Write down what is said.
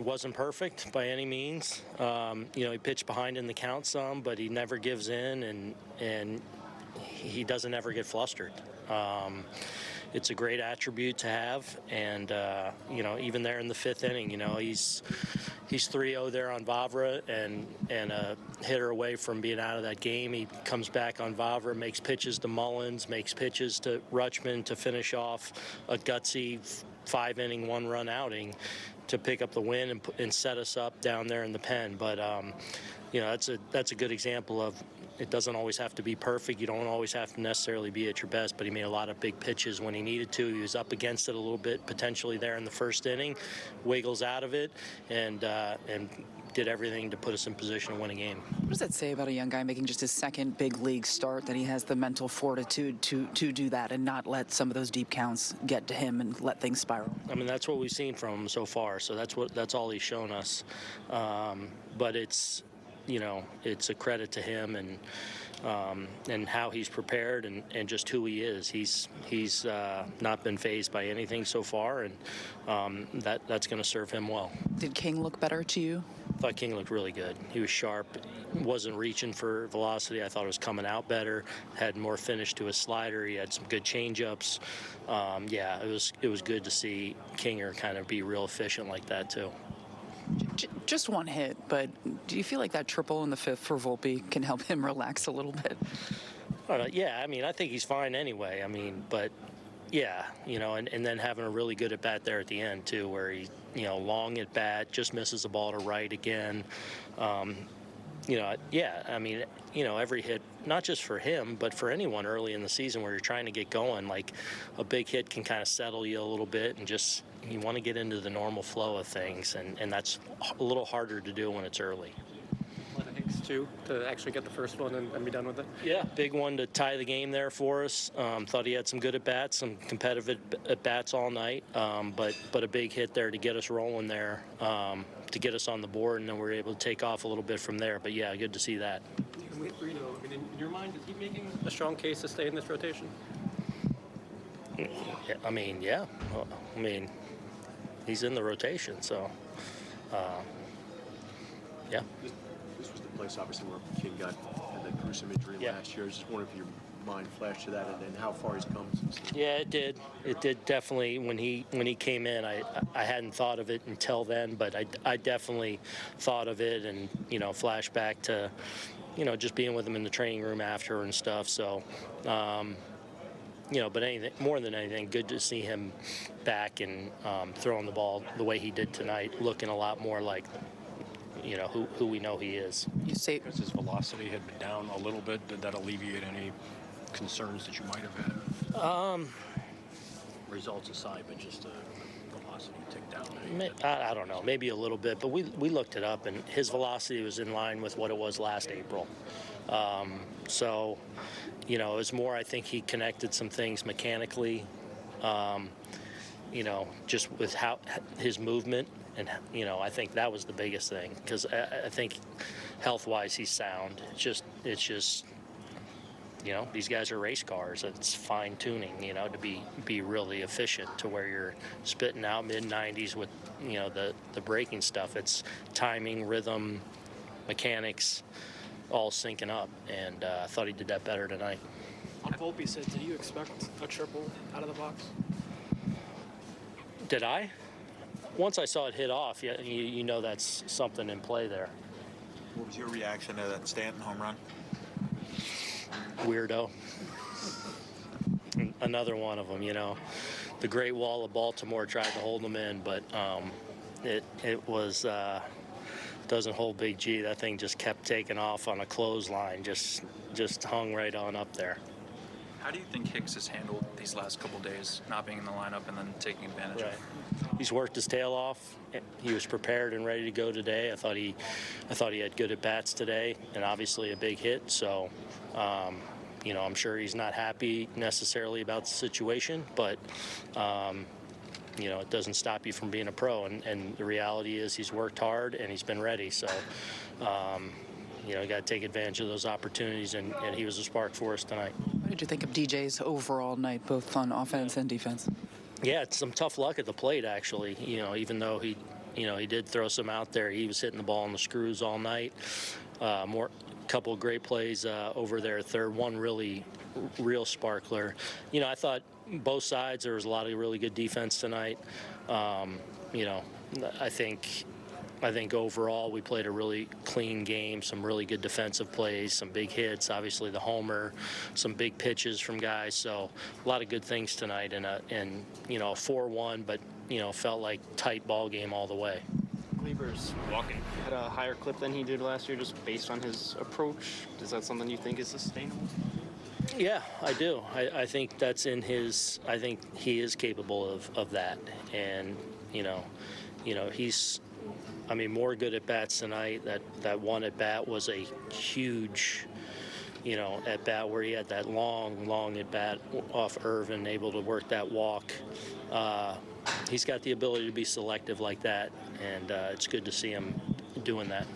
Wasn't perfect by any means. He pitched behind in the count some, but he never gives in, and he doesn't ever get flustered. It's a great attribute to have, and even there in the fifth inning, he's 3-0 there on Vavra, and a hitter away from being out of that game. He comes back on Vavra, makes pitches to Mullins, makes pitches to Rutschman to finish off a gutsy 5-inning, 1-run outing to pick up the win and set us up down there in the pen. But that's a good example of, it doesn't always have to be perfect. You don't always have to necessarily be at your best, but he made a lot of big pitches when he needed to. He was up against it a little bit potentially there in the first inning, wiggles out of it, and did everything to put us in position to win a game. What does that say about a young guy making just his second big league start, that he has the mental fortitude to do that and not let some of those deep counts get to him and let things spiral? I mean, that's what we've seen from him so far, so that's all he's shown us. But it's a credit to him and how he's prepared and just who he is. He's not been fazed by anything so far, and that's going to serve him well. Did King look better to you? I thought King looked really good. He was sharp, wasn't reaching for velocity. I thought it was coming out better, had more finish to his slider. He had some good change-ups. It was good to see Kinger kind of be real efficient like that too. Just one hit, but do you feel like that triple in the fifth for Volpe can help him relax a little bit? Yeah, I mean, I think he's fine anyway. I mean, but yeah, and then having a really good at bat there at the end too, where he, long at bat, just misses the ball to right again. I mean, every hit, not just for him, but for anyone early in the season where you're trying to get going, like a big hit can kind of settle you a little bit, and just you want to get into the normal flow of things, and that's a little harder to do when it's early. Hicks too, to actually get the first one and be done with it. Yeah, big one to tie the game there for us. Thought he had some good at-bats, some competitive at-bats all night, but a big hit there to get us rolling there, to get us on the board, and then we were able to take off a little bit from there. But yeah, good to see that. In your mind, is he making a strong case to stay in this rotation? Yeah, I mean, yeah. I mean, he's in the rotation, so yeah. This was the place, obviously, where King had that gruesome injury last year. I was just wondering if your mind flashed to that and how far he's come since then. Yeah, it did. It did definitely. When he came in, I hadn't thought of it until then, but I definitely thought of it, and flashback to just being with him in the training room after and stuff. So but anything, more than anything, good to see him back and throwing the ball the way he did tonight, looking a lot more like who we know he is. You say because his velocity had been down a little bit, did that alleviate any concerns that you might have had? Results aside, but just the velocity ticked down. I don't know, maybe a little bit, but we looked it up, and his velocity was in line with what it was last April. So, it was more, I think he connected some things mechanically, just with how his movement. And, I think that was the biggest thing, because I think health-wise he's sound. It's just these guys are race cars. It's fine-tuning, to be really efficient to where you're spitting out mid-90s with, the braking stuff. It's timing, rhythm, mechanics, all syncing up. And I thought he did that better tonight. On Volpe said, did you expect a triple out of the box? Did I? Once I saw it hit off, you know that's something in play there. What was your reaction to that Stanton home run? Weirdo. Another one of them, The Great Wall of Baltimore tried to hold them in, but it was doesn't hold Big G. That thing just kept taking off on a clothesline, just hung right on up there. How do you think Hicks has handled these last couple days, not being in the lineup and then taking advantage of? He's worked his tail off. He was prepared and ready to go today. I thought he had good at bats today, and obviously a big hit. So, I'm sure he's not happy necessarily about the situation, but it doesn't stop you from being a pro. And the reality is he's worked hard and he's been ready. So, you got to take advantage of those opportunities, and he was a spark for us tonight. What did you think of DJ's overall night, both on offense and defense? Yeah, it's some tough luck at the plate, actually. Even though he he did throw some out there. He was hitting the ball on the screws all night. Couple of great plays over there at third. One real sparkler. I thought both sides, there was a lot of really good defense tonight. I think overall we played a really clean game, some really good defensive plays, some big hits, obviously the homer, some big pitches from guys. So a lot of good things tonight, and a 4-1, but felt like tight ball game all the way. Weber's walking at a higher clip than he did last year, just based on his approach. Is that something you think is sustainable? Yeah, I do. I think that's in his. I think he is capable of that, and he's. More good at bats tonight. That one at bat was a huge, at bat where he had that long at bat off Irvin, able to work that walk. He's got the ability to be selective like that, and it's good to see him doing that.